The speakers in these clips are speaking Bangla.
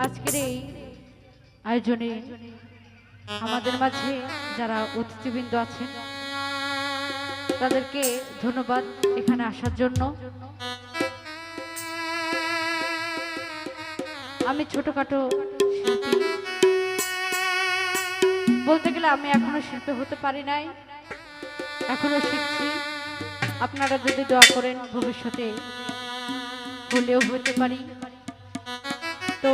আজকের এই আয়োজনে আমাদের মাঝে যারা অতিথিবৃন্দ আছেন তাদেরকে ধন্যবাদ এখানে আসার জন্য। আমি ছোটখাটো শিল্পী, বলতে গেলে আমি এখনো শিল্পী হতে পারি নাই, এখনো শিখছি। আপনারা যদি দোয়া করেন ভবিষ্যতে হলেও হতে পারি। তো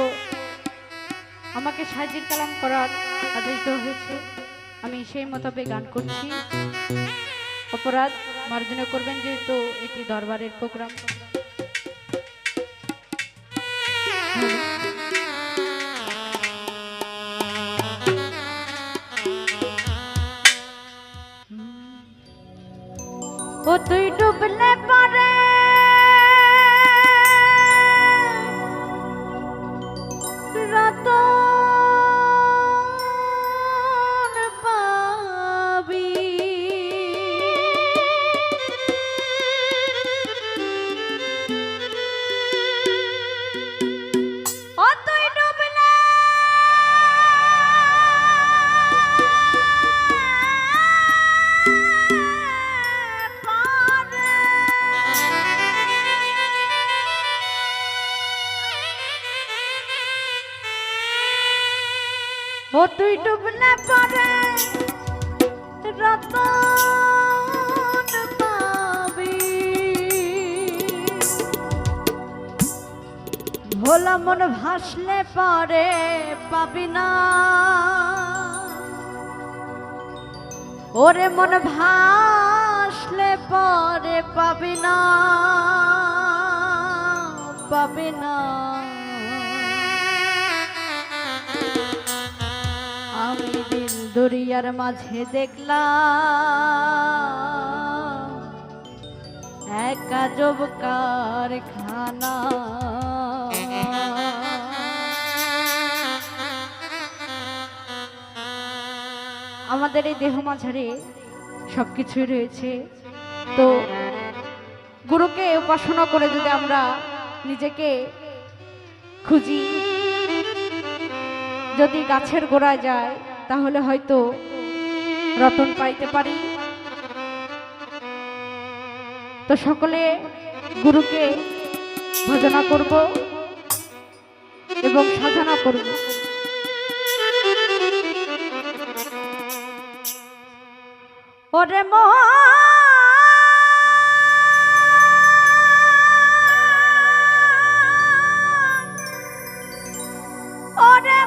আমাকে সাজির কালাম করার আদেশ দেওয়া হয়েছে, আমি সেই মোতাবেক গান করছি। অপরাধ মার্জনা করবেন, যেহেতু এটি দরবারের প্রোগ্রাম। ও তুই ডুবলে পারে রতন পাবি, ও তুই ডুবলে ও তুই ডুবলে পারে রতন পাবি, ভোলা মন ভাসলে পারে পাবি না, ওরে মন ভাসলে পারে পাবি না, পাবি না। আমি দিন দরিয়ার মাঝে দেখলাম এক আজব কারখানা, আমাদের এই দেহ মাঝারে সবকিছুই রয়েছে। তো গুরুকে উপাসনা করে যদি আমরা নিজেকে খুঁজি, যদি গাছের গোড়ায় যায় তাহলে হয়তো রতন পাইতে পারি। তো সকলে গুরুকে ভজনা করব এবং সাধনা করব। ওরে ওরে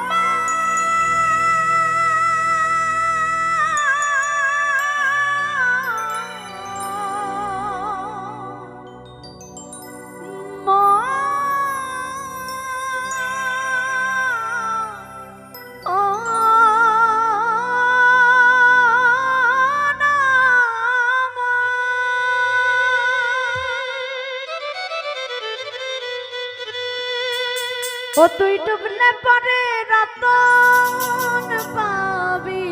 ও তুই ডুবলে পারে রতন পাবি,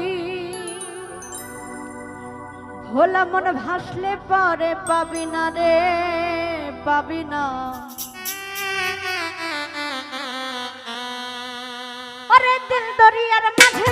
ভোলা মন ভাসলে পারে পাবি না রে, পাবি না। আরে দিল দরিয়ার মাঝে